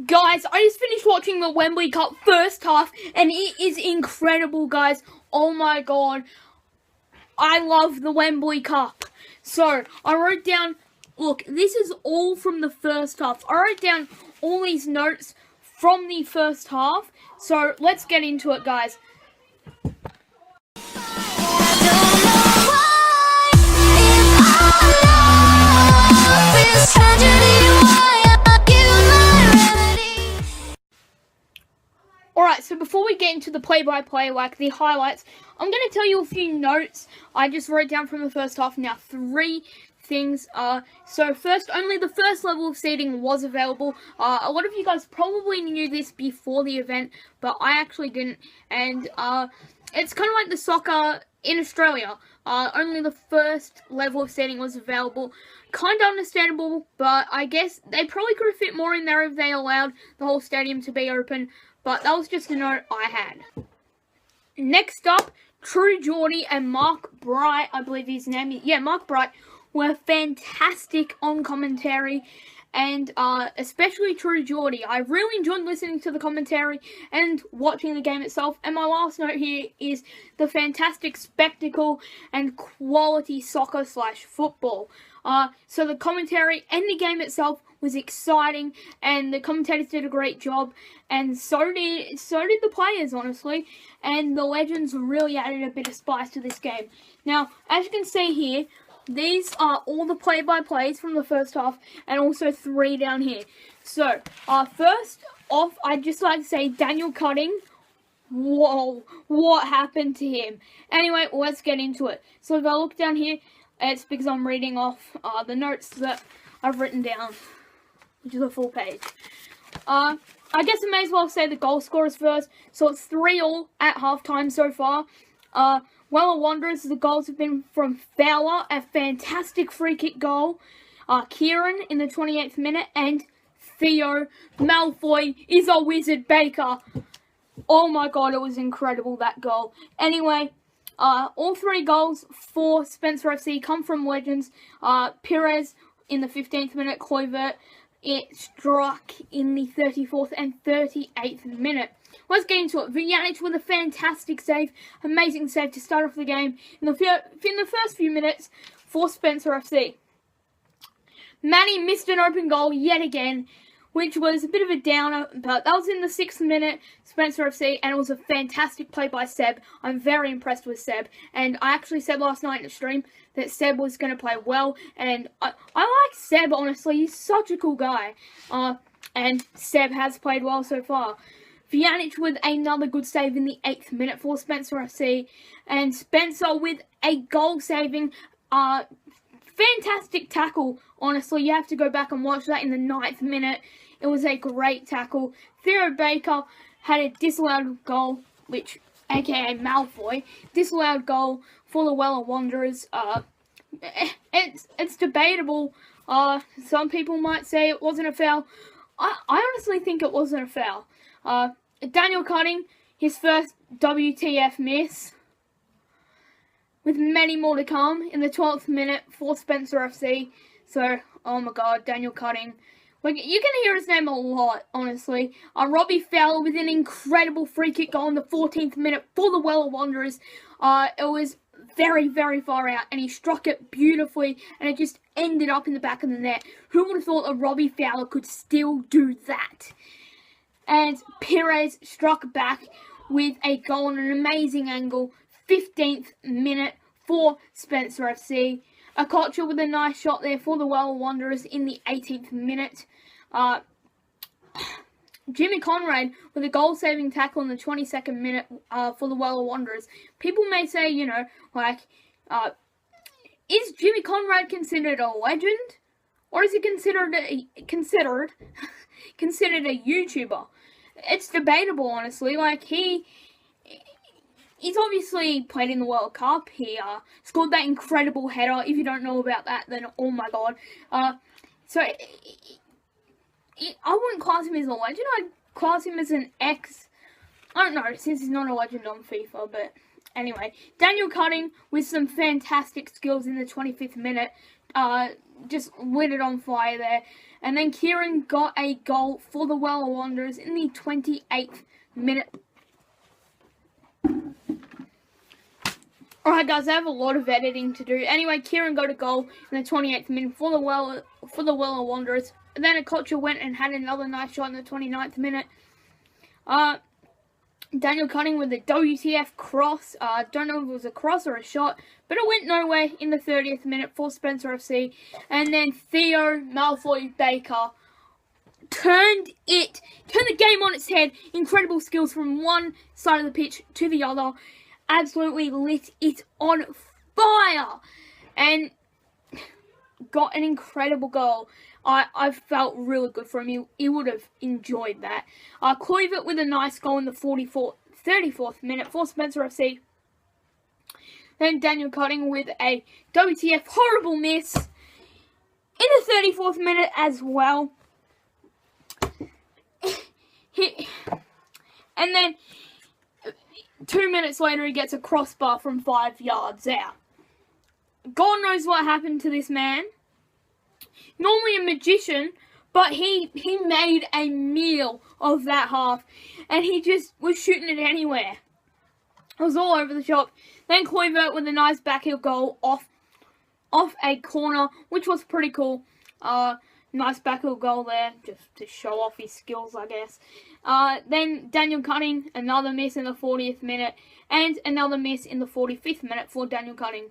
Guys, I just finished watching the Wembley Cup first half, and it is incredible, guys. Oh my god. I love the Wembley Cup. So, I wrote down, look, this is all from the first half. I wrote down all these notes from the first half. So, let's get into it, guys. Alright, so before we get into the play-by-play, like the highlights, I'm going to tell you a few notes I just wrote down from the first half. Now, 3 things. So first, only the first level of seating was available. A lot of you guys probably knew this before the event, but I actually didn't. And it's kind of like the soccer in Australia. Only the first level of seating was available. Kind of understandable, but I guess they probably could have fit more in there if they allowed the whole stadium to be open. But that was just a note I had. Next up, True Geordie and Mark Bright, I believe his name is, Mark Bright, were fantastic on commentary. And especially True Geordie. I really enjoyed listening to the commentary and watching the game itself. And my last note here is the fantastic spectacle and quality soccer/football. So the commentary and the game itself was exciting, and the commentators did a great job, and so did the players, honestly. And the legends really added a bit of spice to this game. Now, as you can see here, these are all the play-by-plays from the first half, and also 3 down here. So, first off, I'd just like to say Daniel Cutting. Whoa, what happened to him? Anyway, let's get into it. So if I look down here, it's because I'm reading off the notes that I've written down, which is a full page. I guess I may as well say the goal scorers first. So it's 3-3 at halftime so far. Well, Wanderers, the goals have been from Fowler, a fantastic free kick goal, Kieran in the 28th minute, and Theo Malfoy is a wizard Baker. Oh my god, it was incredible, that goal. Anyway, all 3 goals for Spencer FC come from legends. Perez in the 15th minute, Kluivert, it struck in the 34th and 38th minute. Let's get into it. Vujanic with a fantastic save. Amazing save to start off the game in the first few minutes for Spencer FC. Manny missed an open goal yet again, which was a bit of a downer, but that was in the 6th minute, Spencer FC, and it was a fantastic play by Seb. I'm very impressed with Seb, and I actually said last night in the stream that Seb was going to play well, and I like Seb, honestly. He's such a cool guy, and Seb has played well so far. Vujanic with another good save in the 8th minute for Spencer FC, and Spencer with a goal-saving, fantastic tackle. Honestly, you have to go back and watch that in the 9th minute. It was a great tackle. Theo Baker had a disallowed goal, which, aka Malfoy, disallowed goal for the Wembley Wanderers. It's debatable. Some people might say it wasn't a foul. I honestly think it wasn't a foul. Daniel Cutting, his first WTF miss, with many more to come in the 12th minute for Spencer FC. So, oh my god, Daniel Cutting. Like, you can hear his name a lot, honestly. Robbie Fowler with an incredible free kick goal in the 14th minute for the Wembley Wanderers. It was very, very far out, and he struck it beautifully, and it just ended up in the back of the net. Who would have thought that Robbie Fowler could still do that? And Perez struck back with a goal on an amazing angle, 15th minute for Spencer FC. A culture with a nice shot there for the Wembley Wanderers in the 18th minute. Jimmy Conrad with a goal-saving tackle in the 22nd minute for the Wembley Wanderers. People may say, you know, like, is Jimmy Conrad considered a legend? Or is he considered a YouTuber? It's debatable, honestly. Like, he's obviously played in the World Cup. He scored that incredible header. If you don't know about that, then oh my god. So, I wouldn't class him as a legend. I'd class him as an I don't know, since he's not a legend on FIFA, but Anyway, Daniel Cutting with some fantastic skills in the 25th minute. Just lit it on fire there. And then Kieran got a goal for the Wella Wanderers in the 28th minute. Alright guys, I have a lot of editing to do. Anyway, Kieran got a goal in the 28th minute for the Wella Wanderers. And then Okocha went and had another nice shot in the 29th minute. Daniel Cutting with a WTF cross. Don't know if it was a cross or a shot, but it went nowhere in the 30th minute for Spencer FC. And then Theo Malfoy Baker turned the game on its head. Incredible skills from one side of the pitch to the other. Absolutely lit it on fire. And got an incredible goal. I felt really good for him. He would have enjoyed that. Kluivert with a nice goal in the 34th minute for Spencer FC. Then Daniel Cutting with a WTF horrible miss in the 34th minute as well. And then 2 minutes later he gets a crossbar from 5 yards out. God knows what happened to this man. Normally a magician, but he made a meal of that half. And he just was shooting it anywhere. It was all over the shop. Then Kluivert with a nice backheel goal off a corner, which was pretty cool. Nice backheel goal there, just to show off his skills, I guess. Then Daniel Cutting, another miss in the 40th minute. And another miss in the 45th minute for Daniel Cutting.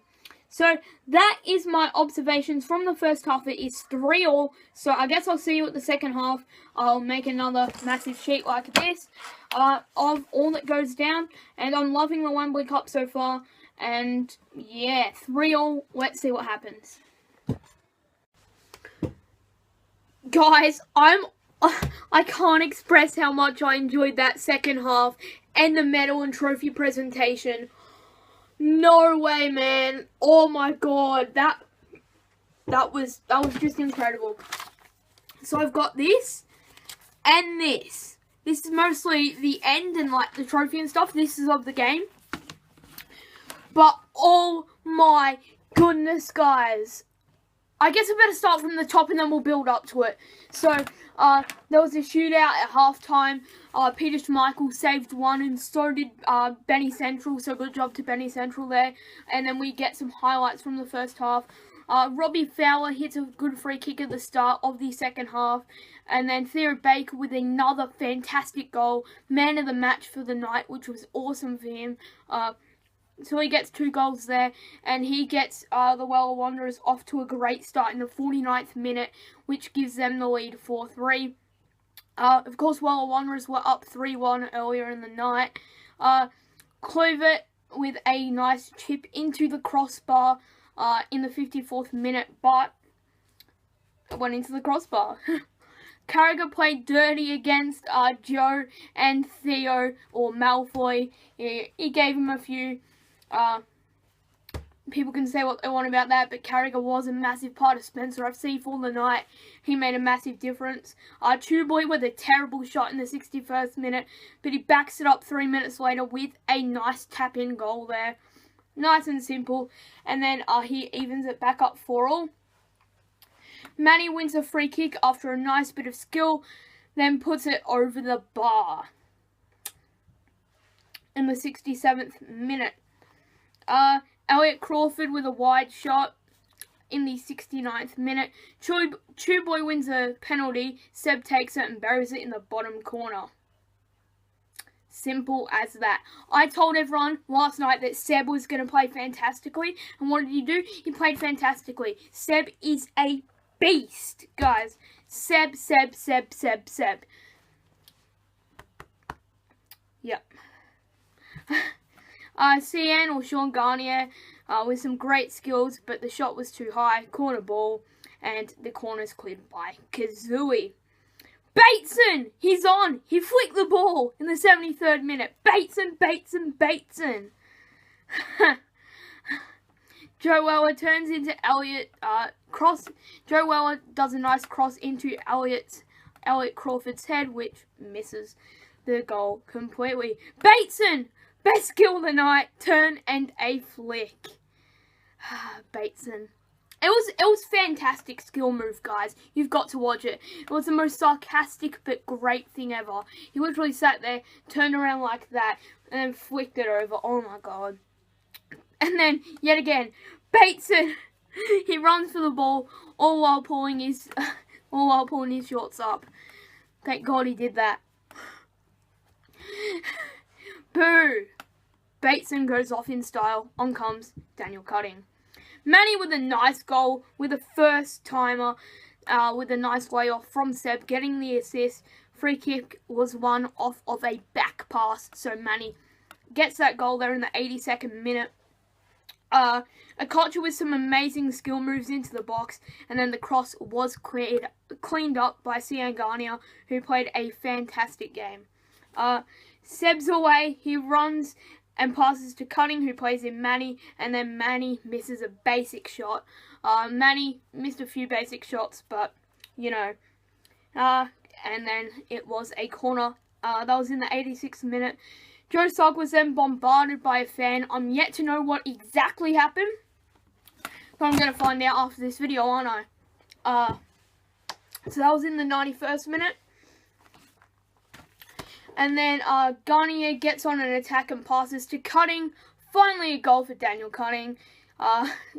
So, that is my observations from the first half. It is 3-3. So, I guess I'll see you at the second half. I'll make another massive sheet like this of all that goes down. And I'm loving the Wembley Cup so far. And, yeah, 3-3. Let's see what happens. Guys, I can't express how much I enjoyed that second half and the medal and trophy presentation. No way, man. Oh my god. That was just incredible. So I've got this and this. This is mostly the end and like the trophy and stuff. This is of the game. But oh my goodness, guys. I guess I better start from the top and then we'll build up to it. So, there was a shootout at halftime. Peter Schmeichel saved one and so did Benny Central. So good job to Benny Central there. And then we get some highlights from the first half. Robbie Fowler hits a good free kick at the start of the second half. And then Theo Baker with another fantastic goal. Man of the match for the night, which was awesome for him. So he gets 2 goals there, and he gets the Wella Wanderers off to a great start in the 49th minute, which gives them the lead 4-3. Of course, Wella Wanderers were up 3-1 earlier in the night. Kluivert with a nice chip into the crossbar in the 54th minute, but it went into the crossbar. Carragher played dirty against Joe and Theo, or Malfoy. He gave him a few. People can say what they want about that, but Carragher was a massive part of Spencer FC for the night. He made a massive difference. Chuboy with a terrible shot in the 61st minute, but he backs it up 3 minutes later with a nice tap-in goal there. Nice and simple. And then he evens it back up 4-4. Manny wins a free kick after a nice bit of skill, then puts it over the bar in the 67th minute. Elliot Crawford with a wide shot in the 69th minute. Chuboy wins a penalty. Seb takes it and buries it in the bottom corner. Simple as that. I told everyone last night that Seb was going to play fantastically. And what did he do? He played fantastically. Seb is a beast, guys. Seb. Yep. CN or Sean Garnier with some great skills, but the shot was too high. Corner ball, and the corner's cleared by Kazooie. Bateson! He's on! He flicked the ball in the 73rd minute. Bateson! Joe Weller turns into Elliot cross. Joe Weller does a nice cross into Elliot Crawford's head, which misses the goal completely. Bateson! Best skill of the night, turn and a flick. Bateson. It was fantastic skill move, guys. You've got to watch it. It was the most sarcastic but great thing ever. He literally sat there, turned around like that, and then flicked it over. Oh my god. And then, yet again, Bateson, he runs for the ball, all while pulling his shorts up. Thank God he did that. Boo! Bateson goes off in style. On comes Daniel Cutting. Manny with a nice goal, with a first timer, with a nice layoff from Seb, getting the assist. Free kick was won off of a back pass, so Manny gets that goal there in the 82nd minute. Akocha with some amazing skill moves into the box, and then the cross was cleaned up by Siangania, who played a fantastic game. Seb's away, he runs and passes to Cutting, who plays in Manny, and then Manny misses a basic shot. Manny missed a few basic shots, but, you know, and then it was a corner. That was in the 86th minute. Joe Sugg was then bombarded by a fan. I'm yet to know what exactly happened, but I'm going to find out after this video, aren't I? So that was in the 91st minute. And then Garnier gets on an attack and passes to Cutting. Finally a goal for Daniel Cutting.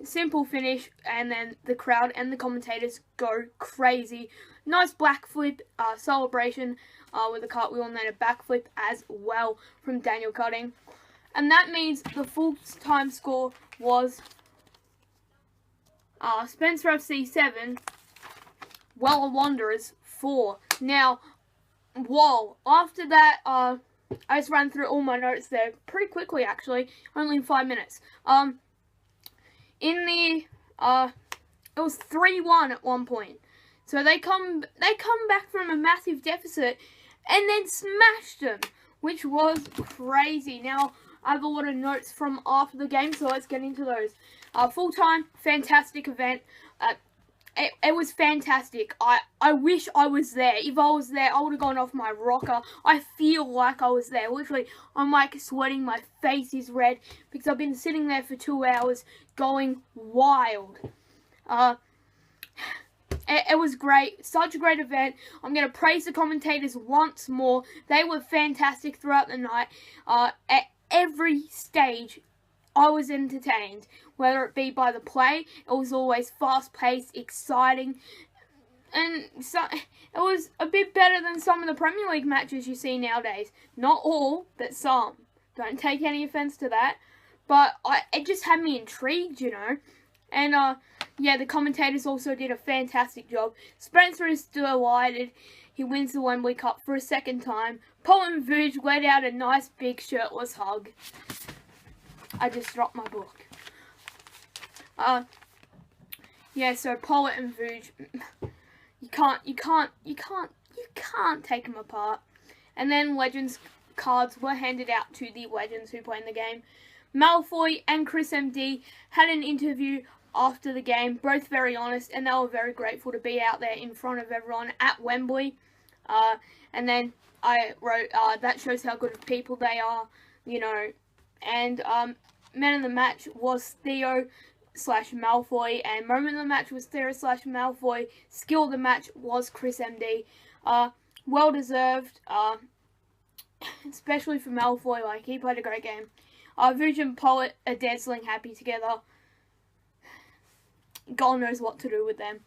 Simple finish, and then the crowd and the commentators go crazy. Nice black flip celebration with a cartwheel and then a backflip as well from Daniel Cutting. And that means the full time score was Spencer FC 7, Weller Wanderers 4. Now, whoa, after that, I just ran through all my notes there pretty quickly, actually, only in 5 minutes. It was 3-1 at one point. So they come back from a massive deficit and then smashed them, which was crazy. Now, I have a lot of notes from after the game, so let's get into those. Full-time, fantastic event. It was fantastic. I wish I was there. If I was there, I would have gone off my rocker. I feel like I was there. Literally, I'm like sweating. My face is red because I've been sitting there for 2 hours going wild. It was great. Such a great event. I'm going to praise the commentators once more. They were fantastic throughout the night. At every stage, I was entertained, whether it be by the play. It was always fast-paced, exciting, and so, it was a bit better than some of the Premier League matches you see nowadays. Not all, but some. Don't take any offence to that, but it just had me intrigued, you know. And, yeah, the commentators also did a fantastic job. Spencer is delighted. He wins the Wembley Cup for a second time. Paul and Vuj let out a nice big shirtless hug. I just dropped my book. Yeah, so Pollard and Vuj, you can't take them apart. And then Legends cards were handed out to the legends who play in the game. Malfoy and Chris MD had an interview after the game, both very honest, and they were very grateful to be out there in front of everyone at Wembley. And then I wrote, that shows how good of people they are, you know. And man of the match was Theo/Malfoy, and moment of the match was Theo/Malfoy. Skill of the match was Chris MD. Well deserved, especially for Malfoy. Like, he played a great game. Vuj and Poet are dazzling happy together. God knows what to do with them.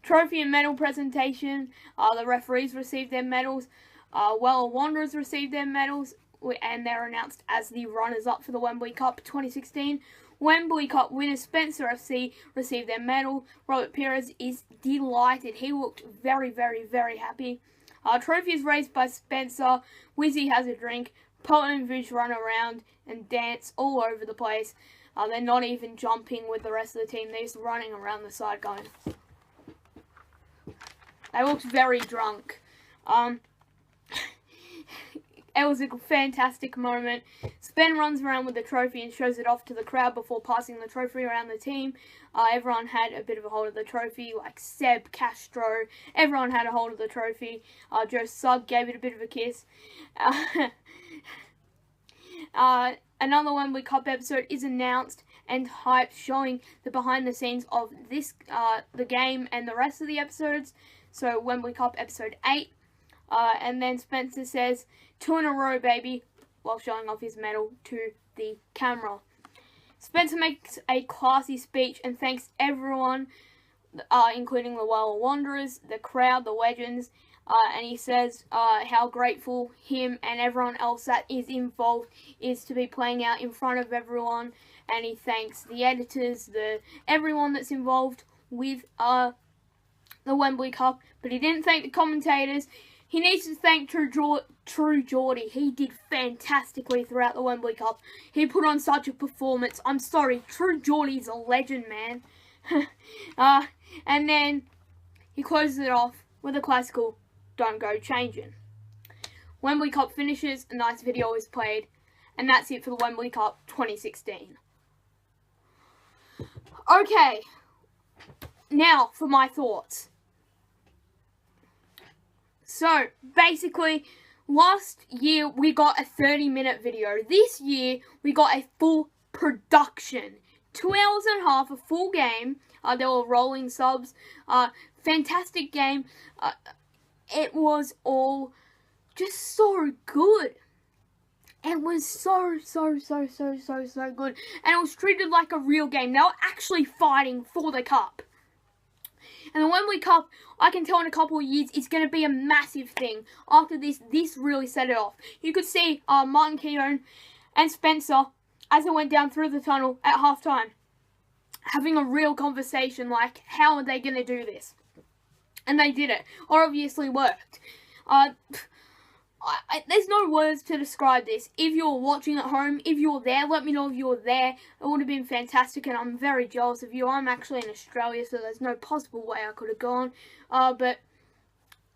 Trophy and medal presentation. The referees received their medals. Weller Wanderers received their medals, and they're announced as the runners-up for the Wembley Cup 2016. Wembley Cup winner Spencer FC received their medal. Robert Perez is delighted. He looked very, very, very happy. Trophy is raised by Spencer. Wizzy has a drink. Poet and Vuj run around and dance all over the place. They're not even jumping with the rest of the team. They're just running around the side going. They looked very drunk. It was a fantastic moment. Spen runs around with the trophy and shows it off to the crowd before passing the trophy around the team. Everyone had a bit of a hold of the trophy, like Seb, Castro. Everyone had a hold of the trophy. Joe Sugg gave it a bit of a kiss. Another Wembley Cup episode is announced and hype, showing the behind the scenes of this, the game and the rest of the episodes. So Wembley Cup episode 8. And then Spencer says, 2 in a row, baby, while showing off his medal to the camera. Spencer makes a classy speech and thanks everyone, including the Well Wanderers, the crowd, the legends, and he says how grateful him and everyone else that is involved is to be playing out in front of everyone, and he thanks the editors, everyone that's involved with the Wembley Cup, but he didn't thank the commentators. He needs to thank True Geordie. He did fantastically throughout the Wembley Cup. He put on such a performance. I'm sorry, True Geordie's a legend, man. And then he closes it off with a classical, "Don't Go Changing." Wembley Cup finishes, a nice video is played, and that's it for the Wembley Cup 2016. Okay, now for my thoughts. So, basically, last year we got a 30-minute video. This year we got a full production. 2 hours and a half, a full game. There were rolling subs. Fantastic game. It was all just so good. It was so good. And it was treated like a real game. They were actually fighting for the cup. And the Wembley Cup, I can tell in a couple of years, it's going to be a massive thing. After this really set it off. You could see Martin Keown and Spencer, as they went down through the tunnel at halftime, having a real conversation like, how are they going to do this? And they did it. It obviously worked. There's no words to describe this. If you're watching at home, if you're there, let me know if you're there. It would have been fantastic, and I'm very jealous of you. I'm actually in Australia, so there's no possible way I could have gone. But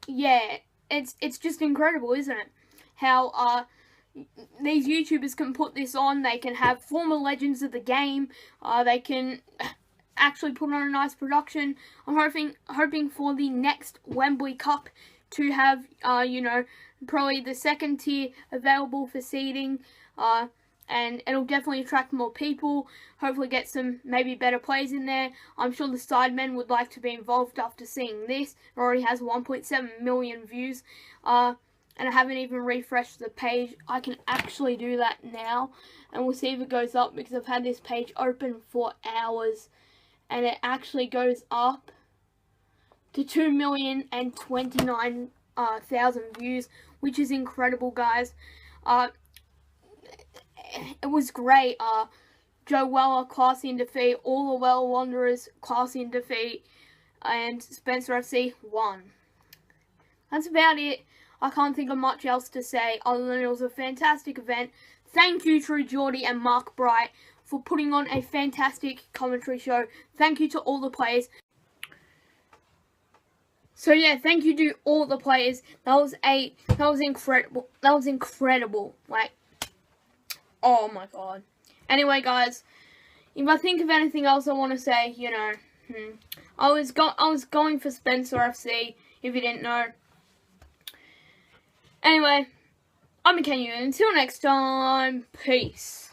yeah, it's just incredible, isn't it? How these YouTubers can put this on. They can have former legends of the game. They can actually put on a nice production. I'm hoping for the next Wembley Cup to have, you know, probably the second tier available for seating, and it'll definitely attract more people. Hopefully get some maybe better players in there. I'm sure the sidemen would like to be involved after seeing this. It already has 1.7 million views, and I haven't even refreshed the page. I can actually do that now, and we'll see if it goes up, because I've had this page open for hours, and it actually goes up to 2,029,000 views, which is incredible, guys. It was great. Joe Weller, classy in defeat. All the Weller Wanderers, classy in defeat. And Spencer FC won. That's about it. I can't think of much else to say other than it was a fantastic event. Thank you, True Geordie and Mark Bright, for putting on a fantastic commentary show. Thank you to all the players. So yeah, thank you to all the players. That was incredible. That was incredible. Like, oh my god. Anyway, guys, if I think of anything else I want to say, you know, I was going for Spencer FC, if you didn't know. Anyway, I'm Kenyu. Until next time, peace.